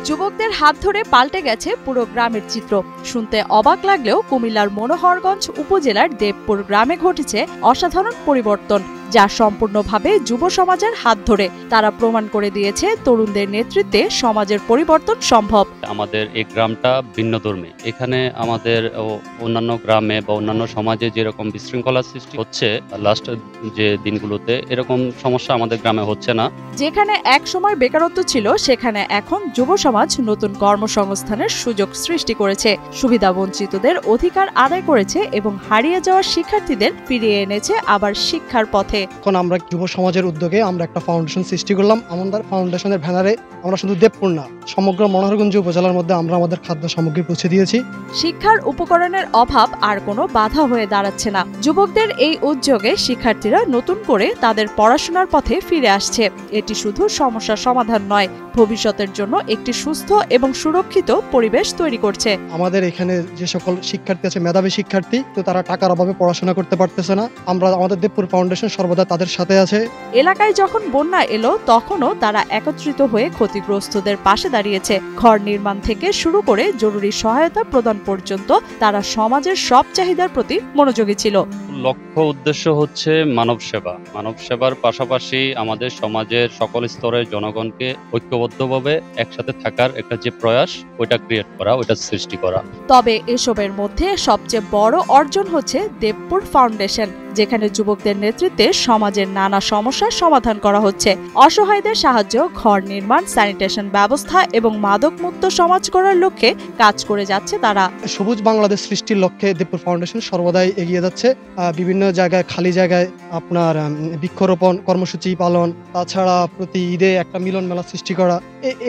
যুবকদের হাত ধরে পাল্টে গেছে পুরো গ্রামের চিত্র। শুনতে অবাক লাগলেও কুমিল্লার মনোহরগঞ্জ উপজেলার দেবপুর গ্রামে ঘটেছে অসাধারণ পরিবর্তন, যা সম্পূর্ণভাবে যুব সমাজের হাত ধরে। তারা প্রমাণ করে দিয়েছে তরুণদের নেতৃত্বে সমাজের পরিবর্তন সম্ভব। আমাদের এই গ্রামটা ভিন্নধর্মী। এখানে আমাদের অন্যান্য গ্রামে বা অন্যান্য সমাজে যেরকম বিশৃঙ্খলা সৃষ্টি হচ্ছে লাস্ট যে দিনগুলোতে, এরকম সমস্যা আমাদের গ্রামে হচ্ছে না। যেখানে এক সময় বেকারত্ব ছিল, সেখানে এখন যুব সমাজ নতুন কর্মসংস্থানের সুযোগ সৃষ্টি করেছে, সুবিধাবঞ্চিতদের অধিকার আদায় করেছে এবং হারিয়ে যাওয়া শিক্ষার্থীদের ফিরিয়ে এনেছে আবার শিক্ষার পথে। এখন আমরা যুব সমাজের উদ্যোগে আমরা একটা ফাউন্ডেশন সৃষ্টি করলাম। আমাদের ফাউন্ডেশনের ব্যানারে আমরা শুধু দেবপুর না, সমগ্র মনোহরগঞ্জ উপজেলার মধ্যে আমরা আমাদের খাদ্য সামগ্রী পৌঁছে দিয়েছি। শিক্ষার উপকরণের অভাব আর কোনো বাধা হয়ে দাঁড়াচ্ছে না। যুবকদের এই উদ্যোগে শিক্ষার্থীরা নতুন করে তাদের পড়াশোনার পথে ফিরে আসছে। এটি শুধু সমস্যার সমাধান নয়, ভবিষ্যতের জন্য একটি সুস্থ এবং সুরক্ষিত পরিবেশ তৈরি করছে। আমাদের এখানে যে সকল শিক্ষার্থী আছে, মেধাবী শিক্ষার্থী, তো তারা টাকার অভাবে পড়াশোনা করতে পারতেছে না। আমাদের দেবপুর ফাউন্ডেশন সর্বদা তাদের সাথে আছে। এলাকায় যখন বন্যা এলো, তখনও তারা একত্রিত হয়ে ক্ষতিগ্রস্তদের পাশে দাঁড়িয়েছে। ঘর নির্মাণ থেকে শুরু করে জরুরি সহায়তা প্রদান পর্যন্ত তারা সমাজের সব চাহিদার প্রতি মনোযোগী ছিল। লক্ষ্য উদ্দেশ্য হচ্ছে মানব সেবা। মানব সেবার পাশাপাশি আমাদের সমাজের সকল স্তরের জনগণকে ঐক্যবদ্ধভাবে একসাথে থাকার একটা যে প্রয়াস, ওইটা ক্রিয়েট করা, ওইটা সৃষ্টি করা। তবে এসবের মধ্যে সবচেয়ে বড় অর্জন হচ্ছে দেবপুর ফাউন্ডেশন, যেখানে যুবকদের নেতৃত্বে সমাজের নানা সমস্যার সমাধান করা হচ্ছে। অসহায়দের সাহায্য, ঘর নির্মাণ, স্যানিটেশন ব্যবস্থা এবং মাদকমুক্ত সমাজ গড়ার লক্ষ্যে কাজ করে যাচ্ছে তারা। সবুজ বাংলাদেশ সৃষ্টির লক্ষ্যে দেবপুর ফাউন্ডেশন সর্বদাই এগিয়ে যাচ্ছে। বিভিন্ন জায়গায়, খালি জায়গায় আপনার বৃক্ষরোপণ কর্মসূচি পালন, তাছাড়া প্রতি ঈদে একটা মিলন মেলা সৃষ্টি করা,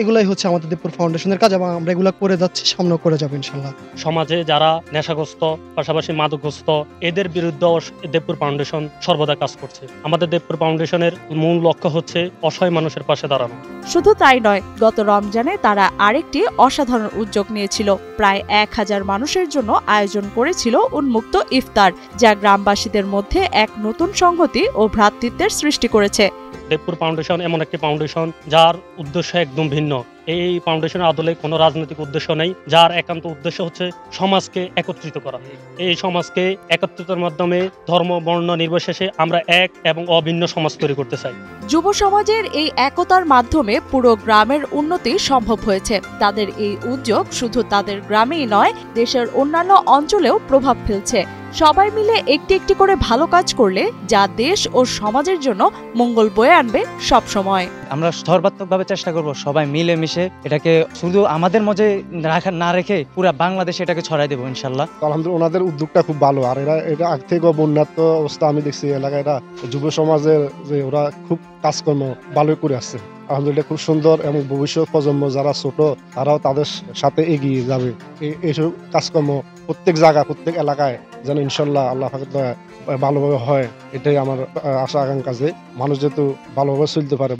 এগুলাই হচ্ছে আমাদের দেবপুর ফাউন্ডেশনের কাজ এবং আমরা এগুলো করে যাচ্ছি, সামনে করে যাবো ইনশাল্লাহ। সমাজে যারা নেশাগ্রস্ত, পাশাপাশি মাদকগ্রস্ত, এদের বিরুদ্ধে দেবপুর ফাউন্ডেশন সর্বদা কাজ করছে। আমাদের দেবপুর ফাউন্ডেশনের মূল লক্ষ্য হচ্ছে অসহায় মানুষের পাশে দাঁড়ানো। শুধু তাই নয়, গত রমজানে তারা আরেকটি অসাধারণ উদ্যোগ নিয়েছিল। প্রায় 1000 মানুষের জন্য আয়োজন করেছিল উন্মুক্ত ইফতার, যা গ্রামবাসীদের মধ্যে এক নতুন সংহতি ও ভ্রাতৃত্বের সৃষ্টি করেছে। দেবপুর ফাউন্ডেশন এমন একটি ফাউন্ডেশন যার উদ্দেশ্য একদম ভিন্ন। এই ফাউন্ডেশনের আদলে কোনো রাজনৈতিক উদ্দেশ্য নেই, যার একান্ত উদ্দেশ্য হচ্ছে সমাজকে একত্রিত করা। এই সমাজকে একত্রিতের মাধ্যমে ধর্ম বর্ণ নির্বিশেষে আমরা এক এবং অভিন্ন সমাজ তৈরি করতে চাই। যুব সমাজের এই একতার মাধ্যমে পুরো গ্রামের উন্নতি সম্ভব হয়েছে। তাদের এই উদ্যোগ শুধু তাদের গ্রামেই নয়, দেশের অন্যান্য অঞ্চলেও প্রভাব ফেলছে। সবাই মিলে একটি একটি করে ভালো কাজ করলে যা দেশ ও সমাজের জন্য মঙ্গল বয়ে আনবে সব সময়। আমরা সর্বাত্মকভাবে চেষ্টা করব সবাই মিলে মিশে এটাকে শুধু আমাদের মধ্যে না রেখে পুরো বাংলাদেশে এটাকে ছড়াই দেবো ইনশাল্লাহ। আলহামদুলিল্লাহ ওনাদের উদ্যোগটা খুব ভালো। আর এটা আগ থেকে বন্যাত্ম অবস্থা আমি দেখছি এলাকায়, যুব সমাজের যে ওরা খুব কাজকর্ম ভালোই করে আসছে। আলহামদুলিল্লাহ খুব সুন্দর, এবং ভবিষ্যৎ প্রজন্ম যারা ছোট তারাও তাদের সাথে এগিয়ে যাবে। এইসব কাজকর্ম প্রত্যেক জায়গা, প্রত্যেক এলাকায় যেন ইনশাল্লাহ আল্লাহ পাকের দয়ায় ভালোভাবে হয়, এটাই আমার আশা আকাঙ্ক্ষা, যে মানুষ যেহেতু ভালোভাবে চলতে পারে।